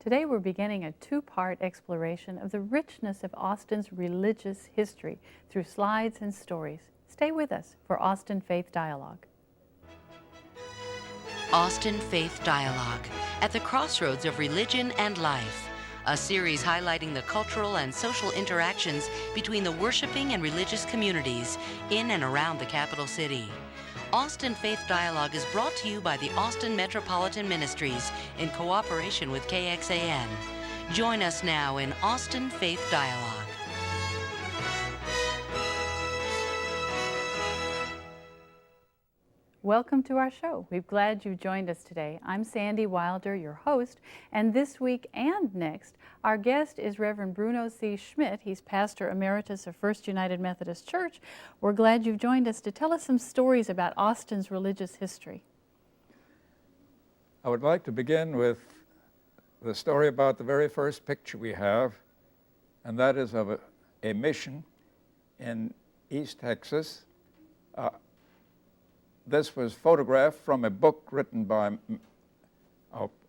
Today we're beginning a two-part exploration of the richness of Austin's religious history through slides and stories. Stay with us for Austin Faith Dialogue. Austin Faith Dialogue, at the crossroads of religion and life, a series highlighting the cultural and social interactions between the worshiping and religious communities in and around the capital city. Austin Faith Dialogue is brought to you by the Austin Metropolitan Ministries in cooperation with KXAN. Join us now in Austin Faith Dialogue. Welcome to our show. We're glad you joined us today. I'm Sandy Wilder, your host, and this week and next, our guest is Reverend Bruno C. Schmidt. He's Pastor Emeritus of First United Methodist Church. We're glad you've joined us to tell us some stories about Austin's religious history. I would like to begin with the story about the very first picture we have, and that is of a mission in East Texas. This was photographed from a book written by,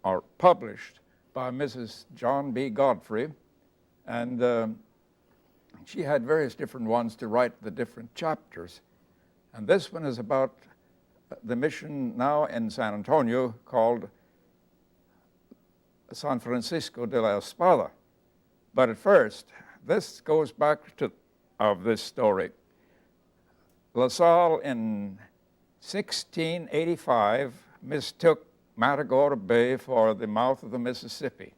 or published by Mrs. John B. Godfrey, and she had various different ones to write the different chapters. And this one is about the mission now in San Antonio called San Francisco de la Espada. But at first, this goes back to this story. La Salle in 1685 mistook Matagorda Bay for the mouth of the Mississippi.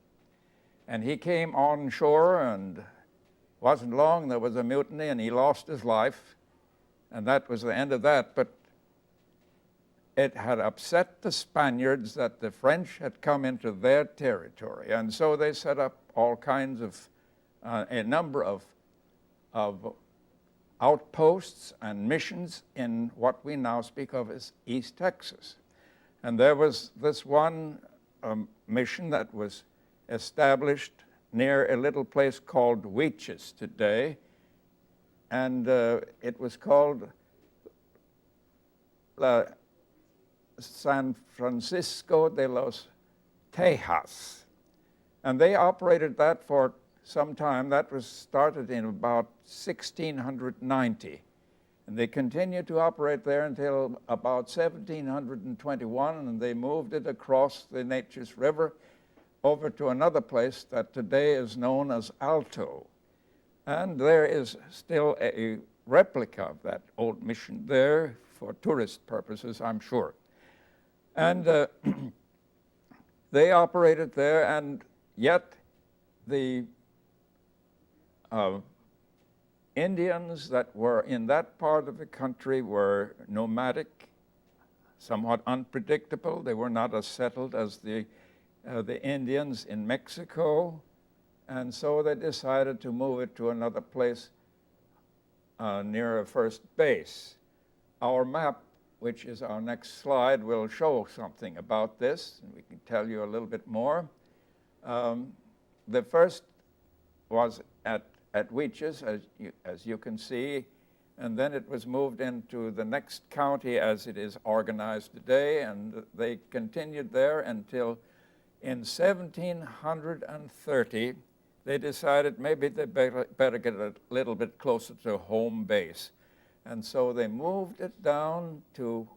And he came on shore, and wasn't long there was a mutiny, and he lost his life, and that was the end of that. But it had upset the Spaniards that the French had come into their territory, and so they set up all kinds of a number of outposts and missions in what we now speak of as East Texas. And there was this one mission that was established near a little place called Weeches today, and it was called San Francisco de los Tejas. And they operated that for some time. That was started in about 1690. And they continued to operate there until about 1721, and they moved it across the Neches River over to another place that today is known as Alto. And there is still a replica of that old mission there for tourist purposes, I'm sure. And they operated there, and yet the Indians that were in that part of the country were nomadic, somewhat unpredictable. They were not as settled as the Indians in Mexico, and so they decided to move it to another place near a first base. Our map, which is our next slide, will show something about this, and we can tell you a little bit more. The first was at Weeches, as you can see, and then it was moved into the next county as it is organized today, and they continued there until in 1730 they decided maybe they better get a little bit closer to home base. And so they moved it down to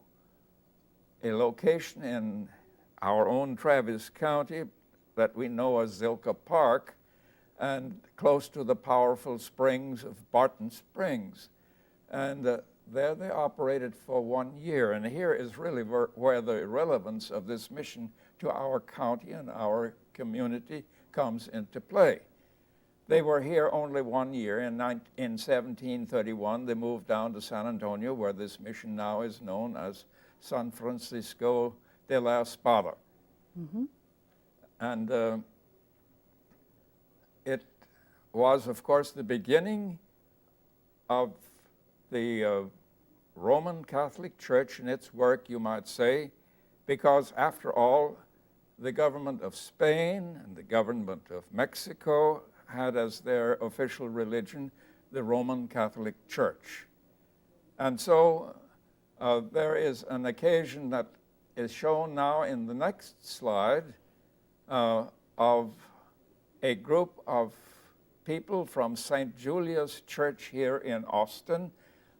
a location in our own Travis County that we know as Zilka Park, and close to the powerful springs of Barton Springs. And there they operated for 1 year. And here is really where the relevance of this mission to our county and our community comes into play. They were here only 1 year. In 1731, they moved down to San Antonio, where this mission now is known as San Francisco de la Espada. Mm-hmm. And it was, of course, the beginning of the Roman Catholic Church and its work, you might say, because after all, the government of Spain and the government of Mexico had as their official religion the Roman Catholic Church. And so there is an occasion that is shown now in the next slide of a group of people from St. Julia's Church here in Austin,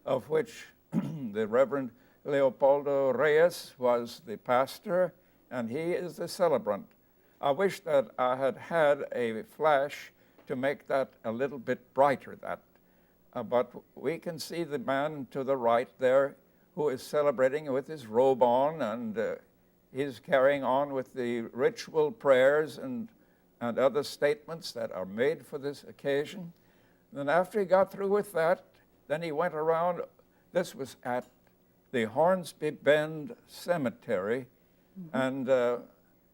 of which the Reverend Leopoldo Reyes was the pastor, and he is the celebrant. I wish that I had had a flash to make that a little bit brighter, but we can see the man to the right there who is celebrating with his robe on, and he's carrying on with the ritual prayers and other statements that are made for this occasion. Then after he got through with that, then he went around. This was at the Hornsby Bend Cemetery, and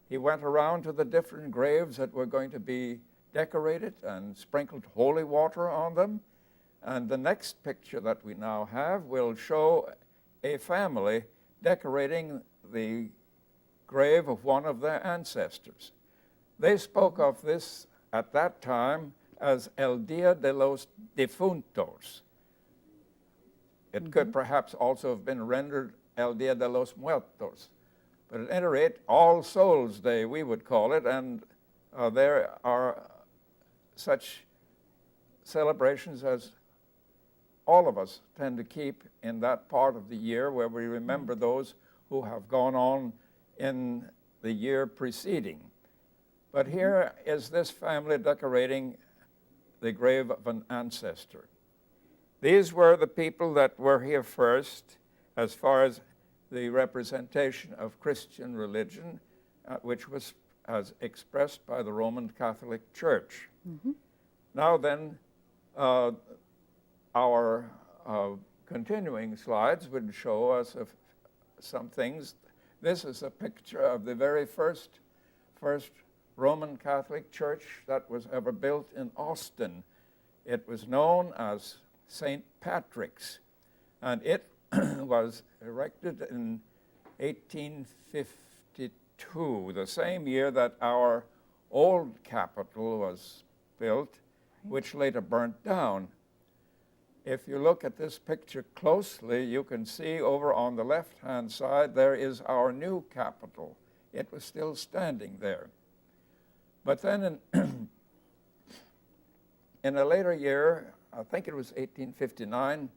he went around to the different graves that were going to be decorated and sprinkled holy water on them. And the next picture that we now have will show a family decorating the grave of one of their ancestors. They spoke of this at that time as El Dia de los Difuntos. It could perhaps also have been rendered El Dia de los Muertos. But at any rate, All Souls Day, we would call it, and there are such celebrations as all of us tend to keep in that part of the year where we remember those who have gone on in the year preceding. But here is this family decorating the grave of an ancestor. These were the people that were here first as far as the representation of Christian religion, which was as expressed by the Roman Catholic Church. Now then, our continuing slides would show us some things. This is a picture of the very first Roman Catholic church that was ever built in Austin. It was known as St. Patrick's, and it was erected in 1852, the same year that our old capitol was built, which later burnt down. If you look at this picture closely, you can see over on the left-hand side there is our new capitol. It was still standing there. But then in a later year, I think it was 1859,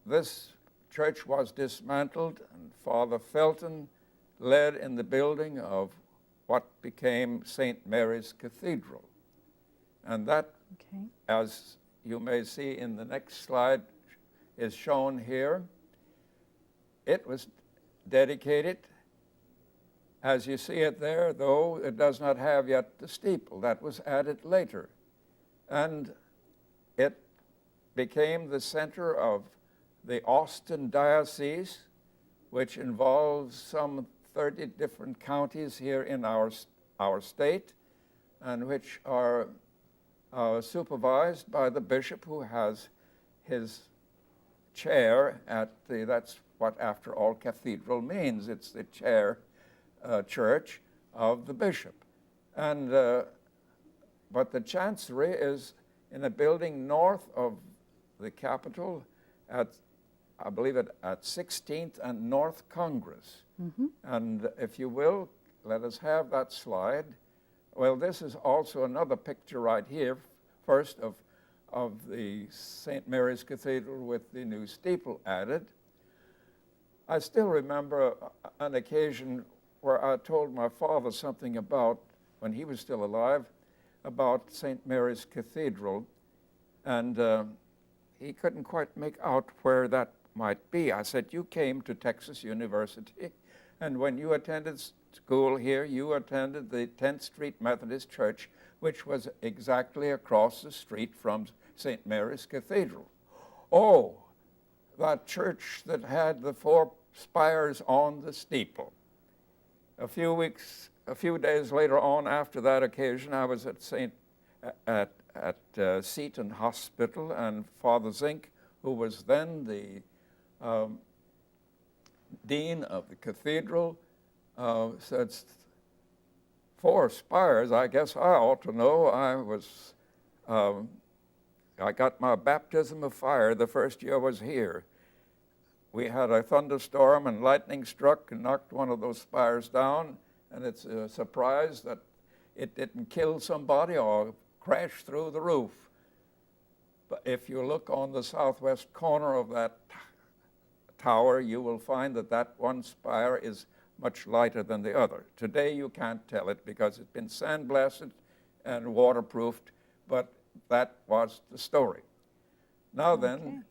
this church was dismantled, and Father Felton led in the building of what became St. Mary's Cathedral. And that, as you may see in the next slide, is shown here. It was dedicated. As you see it there, though, it does not have yet the steeple. That was added later. And it became the center of the Austin Diocese, which involves some 30 different counties here in our state, and which are supervised by the bishop, who has his chair at that's what, after all, cathedral means. It's the chair church of the bishop. And but the chancery is in a building north of the Capitol at, I believe it, at 16th and North Congress. And if you will, let us have that slide. Well, this is also another picture right here, first of the St. Mary's Cathedral with the new steeple added. I still remember an occasion where I told my father something about, when he was still alive, about St. Mary's Cathedral, and he couldn't quite make out where that might be. I said, you came to Texas University, and when you attended school here, you attended the 10th Street Methodist Church, which was exactly across the street from St. Mary's Cathedral. Oh, that church that had the 4 spires on the steeple. A few days later on, after that occasion, I was at Seton Hospital, and Father Zink, who was then the dean of the cathedral, said, 4 spires, I guess I ought to know. I got my baptism of fire the first year I was here. We had a thunderstorm and lightning struck and knocked one of those spires down, and it's a surprise that it didn't kill somebody or crash through the roof. But if you look on the southwest corner of that tower, you will find that that one spire is much lighter than the other. Today you can't tell it because it's been sandblasted and waterproofed, but that was the story. Now then,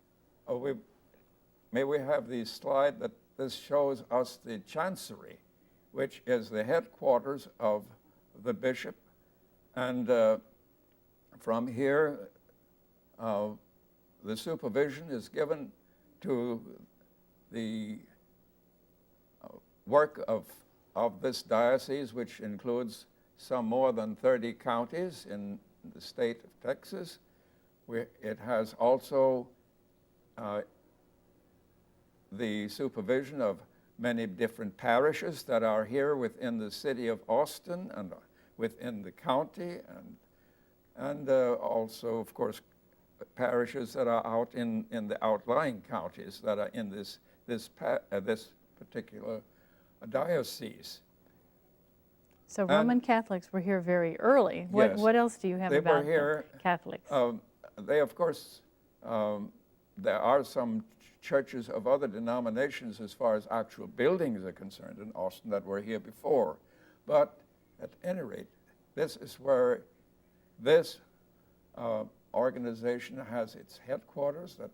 may we have the slide that this shows us the chancery, which is the headquarters of the bishop. And from here, the supervision is given to the work of this diocese, which includes some more than 30 counties in the state of Texas. It has also the supervision of many different parishes that are here within the city of Austin and within the county, and also, of course, parishes that are out in the outlying counties that are in this particular diocese. So Roman Catholics were here very early. Yes. What else do you have They about were here, the Catholics? They, of course, there are some churches of other denominations as far as actual buildings are concerned in Austin that were here before. But at any rate, this is where this organization has its headquarters that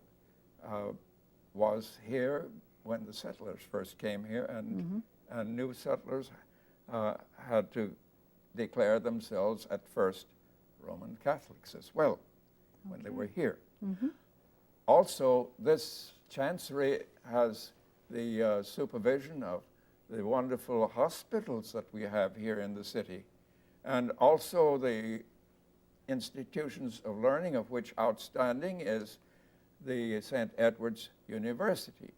was here when the settlers first came here, and new settlers had to declare themselves at first Roman Catholics as well when they were here. Also, this chancery has the supervision of the wonderful hospitals that we have here in the city, and also the institutions of learning, of which outstanding is the St. Edward's University,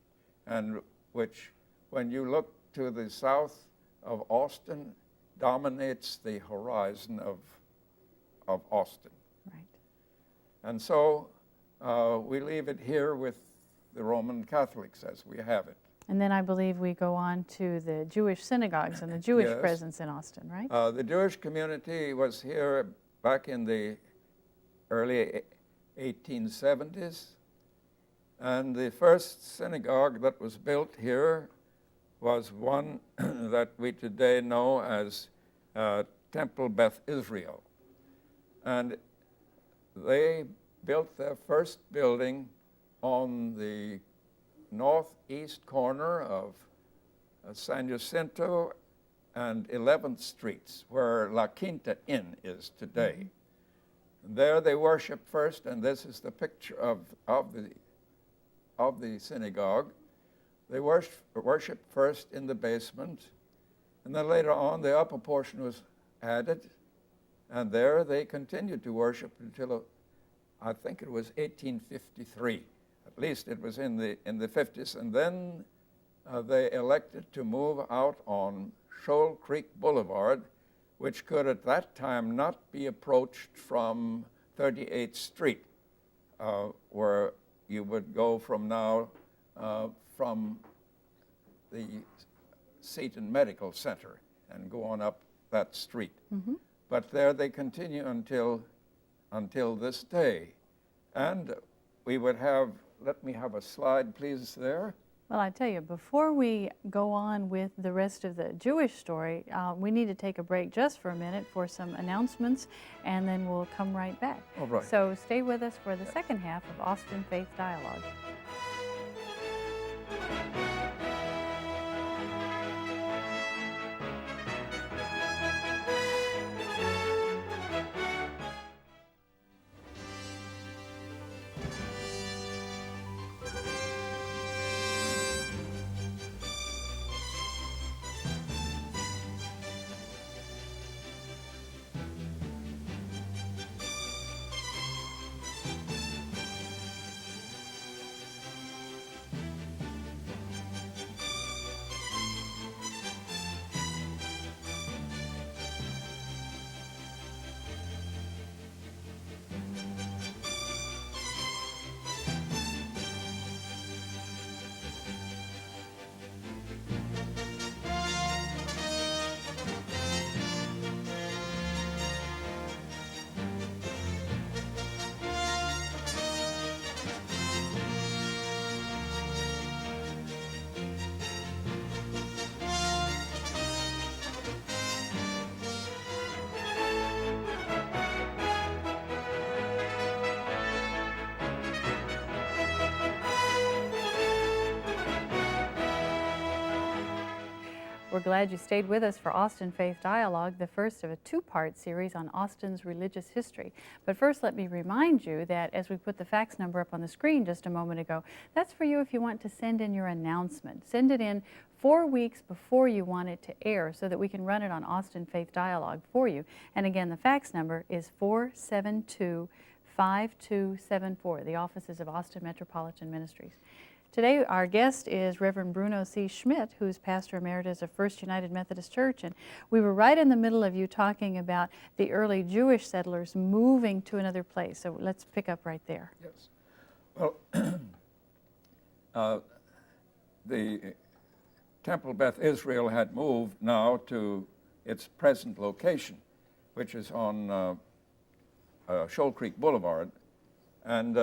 and which, when you look to the south of Austin, dominates the horizon of Austin. Right. And so we leave it here with the Roman Catholics as we have it. And then I believe we go on to the Jewish synagogues and the Jewish Yes. presence in Austin, right? The Jewish community was here back in the early 1870s, and the first synagogue that was built here was one that we today know as Temple Beth Israel. And they built their first building on the northeast corner of San Jacinto and 11th Streets, where La Quinta Inn is today. There they worship first, and this is the picture of the synagogue. They worship first in the basement, and then later on the upper portion was added, and there they continued to worship until I think it was 1853. At least it was in the 50s, and then they elected to move out on Shoal Creek Boulevard, which could at that time not be approached from 38th Street, where you would go from now from the Seton Medical Center and go on up that street. But there they continue until this day. And we would have, let me have a slide please there. Well, I tell you, before we go on with the rest of the Jewish story, we need to take a break just for a minute for some announcements, and then we'll come right back. All right. So stay with us for the second half of Austin Faith Dialogue. We're glad you stayed with us for Austin Faith Dialogue, the first of a two-part series on Austin's religious history. But first, let me remind you that as we put the fax number up on the screen just a moment ago, that's for you if you want to send in your announcement. Send it in 4 weeks before you want it to air so that we can run it on Austin Faith Dialogue for you. And again, the fax number is 472-5274, the offices of Austin Metropolitan Ministries. Today, our guest is Reverend Bruno C. Schmidt, who's pastor emeritus of First United Methodist Church. And we were right in the middle of you talking about the early Jewish settlers moving to another place. So let's pick up right there. Yes. Well, the Temple Beth Israel had moved now to its present location, which is on Shoal Creek Boulevard. And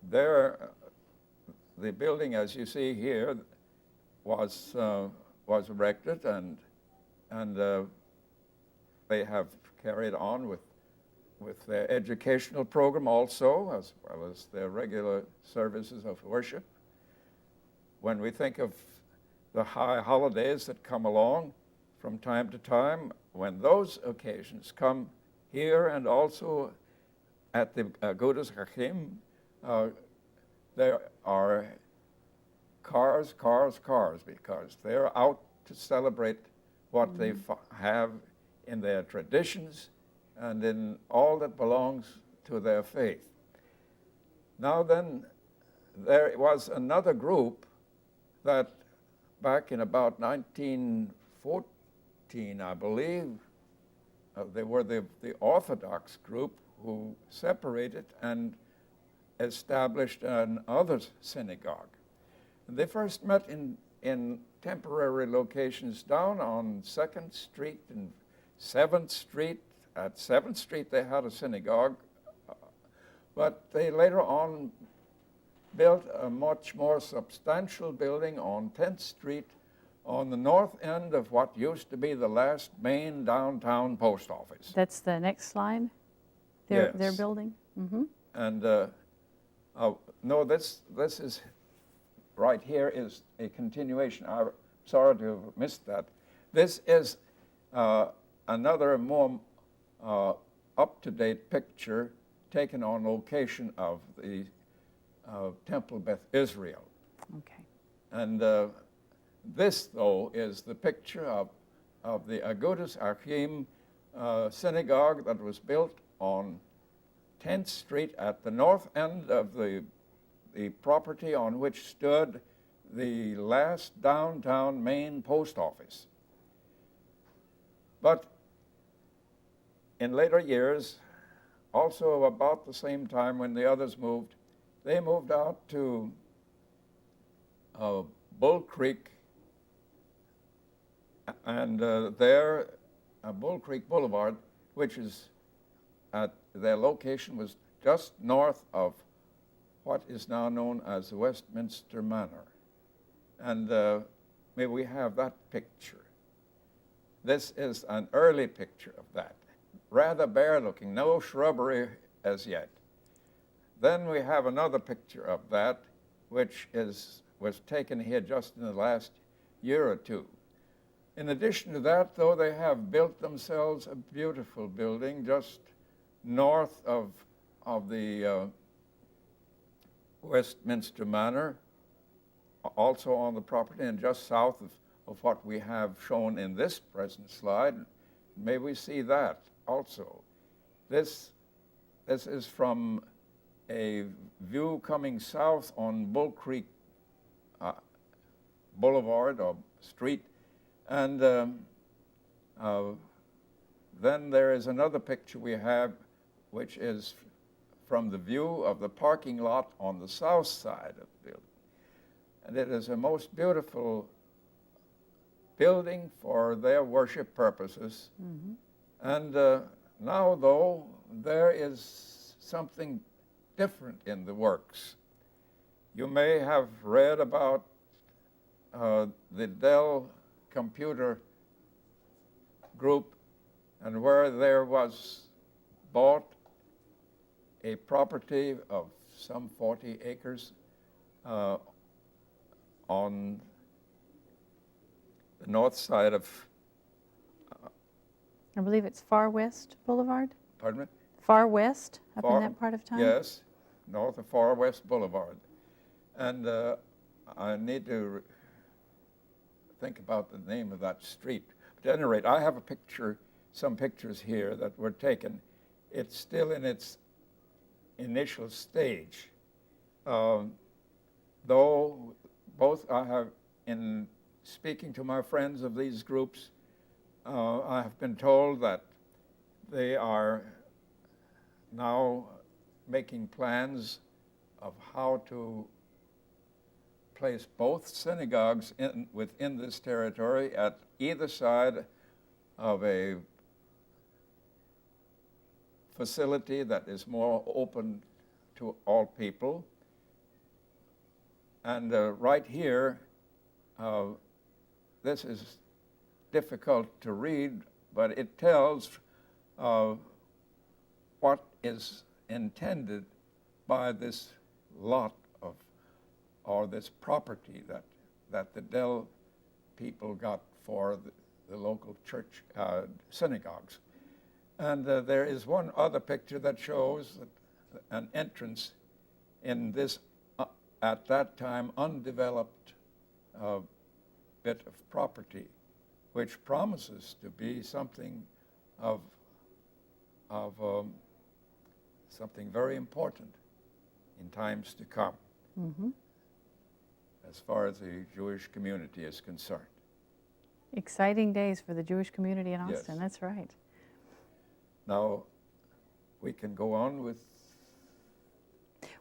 there, the building, as you see here, was erected, and they have carried on with their educational program also, as well as their regular services of worship. When we think of the high holidays that come along from time to time, when those occasions come here and also at the Agudas Achim, there are cars, because they're out to celebrate what they have in their traditions and in all that belongs to their faith. Now then, there was another group that back in about 1914, I believe, they were the Orthodox group who separated and established another synagogue. And they first met in temporary locations down on 2nd Street and 7th Street. At 7th Street they had a synagogue, but they later on built a much more substantial building on 10th Street on the north end of what used to be the last main downtown post office. That's the next slide? Yes. Their building? Mm-hmm. And no, this is right here is a continuation. I'm sorry to have missed that. This is another more up-to-date picture taken on location of the Temple Beth Israel. Okay. And this, though, is the picture of the Agudas Achim synagogue that was built on 10th Street at the north end of the property on which stood the last downtown main post office. But in later years, also about the same time when the others moved, they moved out to Bull Creek, and there, Bull Creek Boulevard, which is at their location was just north of what is now known as the Westminster Manor. And may we have that picture. This is an early picture of that. Rather bare looking, no shrubbery as yet. Then we have another picture of that, which was taken here just in the last year or two. In addition to that, though, they have built themselves a beautiful building just north of the Westminster Manor, also on the property, and just south of what we have shown in this present slide. May we see that also. This is from a view coming south on Bull Creek Boulevard or Street, and then there is another picture we have, which is from the view of the parking lot on the south side of the building. And it is a most beautiful building for their worship purposes. Mm-hmm. And now, though, there is something different in the works. You may have read about the Dell Computer Group, and where there was bought a property of some 40 acres on the north side of, I believe it's Far West Boulevard? pardon me? Far West, up in Far- that part of town? Yes, north of Far West Boulevard. And I need to think about the name of that street. But at any rate, I have a picture, some pictures here that were taken. It's still in its initial stage. Though both I have, in speaking to my friends of these groups, I have been told that they are now making plans of how to place both synagogues within this territory at either side of a facility that is more open to all people. And right here, this is difficult to read, but it tells what is intended by this lot of, or this property that the Dell people got for the local church synagogues. And there is one other picture that shows an entrance in this, at that time, undeveloped bit of property, which promises to be something of something very important in times to come, as far as the Jewish community is concerned. Exciting days for the Jewish community in Austin, Yes. That's right. Now, we can go on with,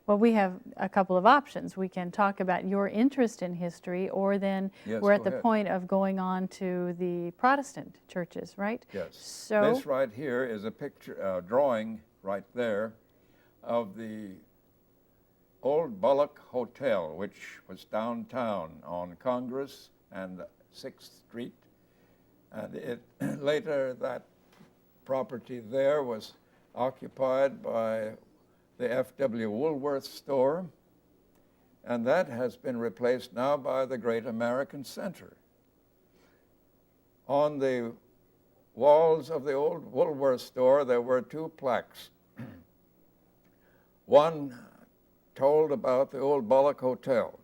Well, we have a couple of options. We can talk about your interest in history, or then Yes, we're at go the ahead. point of going on to the Protestant churches, right? yes. So, This right here is a picture, drawing right there of the old Bullock Hotel, which was downtown on Congress and 6th Street. And it later, that property there was occupied by the F.W. Woolworth store, and that has been replaced now by the Great American Center. On the walls of the old Woolworth store, there were two plaques. One told about the old Bullock Hotel.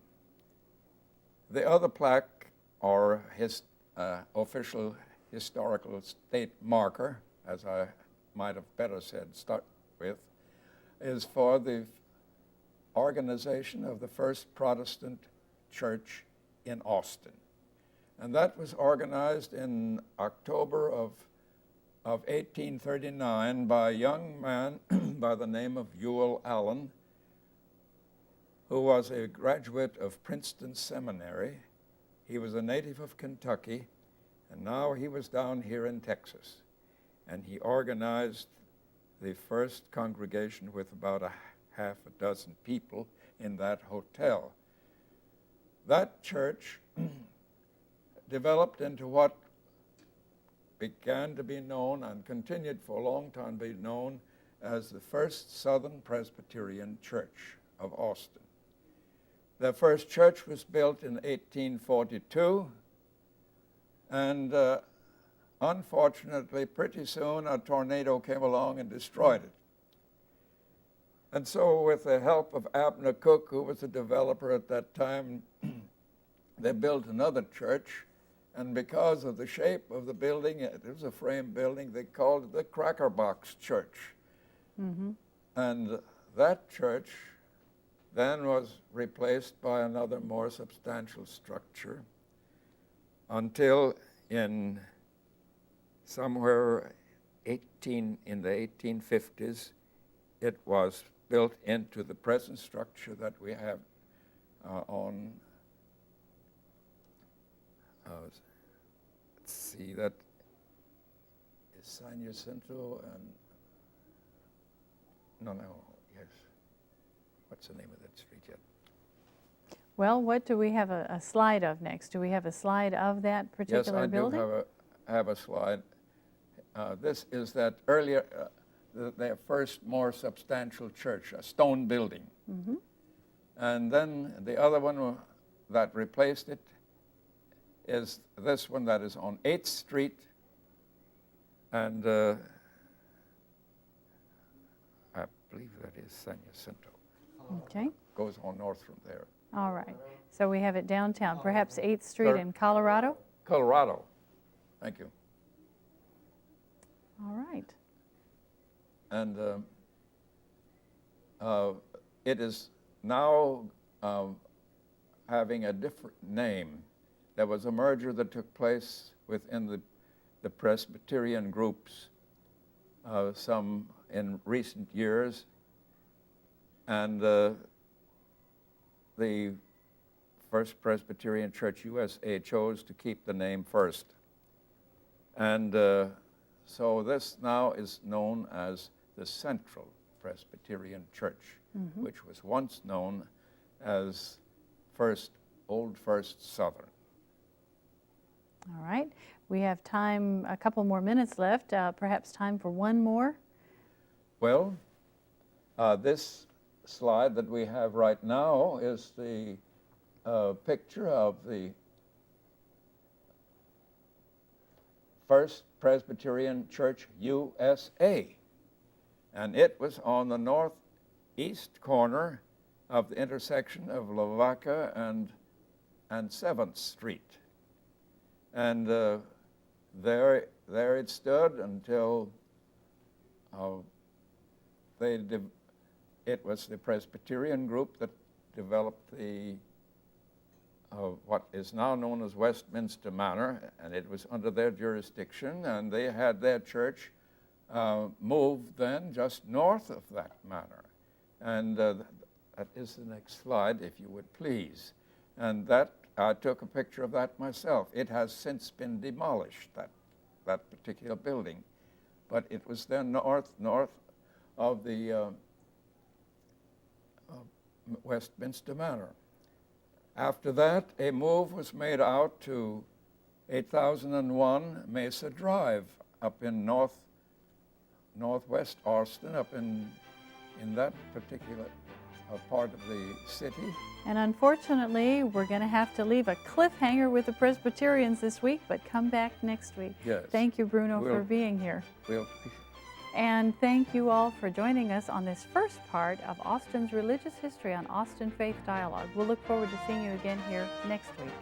The other plaque, or his official historical state marker, as I might have better said, start with, is for the organization of the first Protestant church in Austin. And that was organized in October of 1839 by a young man by the name of Ewell Allen, who was a graduate of Princeton Seminary. He was a native of Kentucky, and now he was down here in Texas. And he organized the first congregation with about half a dozen people in that hotel. That church developed into what began to be known and continued for a long time to be known as the First Southern Presbyterian Church of Austin. The first church was built in 1842, and unfortunately, pretty soon a tornado came along and destroyed it. And so with the help of Abner Cook, who was a developer at that time, they built another church. And because of the shape of the building, it was a frame building, they called it the Cracker Box Church. And that church then was replaced by another more substantial structure until in somewhere in the 1850s, it was built into the present structure that we have on, let's see, that is San Jacinto and, yes. What's the name of that street yet? well, what do we have a slide of next? Do we have a slide of that particular building? Yes, I do have a slide. This is that earlier, their first more substantial church, a stone building. And then the other one that replaced it is this one that is on 8th Street, and I believe that is San Jacinto. Okay. Goes on north from there. All right. So we have it downtown, perhaps 8th Street in Colorado? Colorado. Thank you. All right. And it is now having a different name. There was a merger that took place within the Presbyterian groups, some in recent years, and the First Presbyterian Church USA chose to keep the name First. And so this now is known as the Central Presbyterian Church, which was once known as Old First Southern. All right. We have time, a couple more minutes left, perhaps time for one more. Well, this slide that we have right now is the picture of the First Presbyterian Church USA. And it was on the northeast corner of the intersection of Lavaca and 7th Street. And there it stood until it was the Presbyterian group that developed the what is now known as Westminster Manor, and it was under their jurisdiction, and they had their church moved then just north of that manor. And that is the next slide, if you would please. And that, I took a picture of that myself. It has since been demolished, that particular building. But it was then north of the Westminster Manor. After that, a move was made out to 8001 Mesa Drive up in northwest Austin, up in that particular part of the city. And unfortunately, we're going to have to leave a cliffhanger with the Presbyterians this week, but come back next week. Yes. Thank you, Bruno, for being here. And thank you all for joining us on this first part of Austin's Religious History on Austin Faith Dialogue. We'll look forward to seeing you again here next week.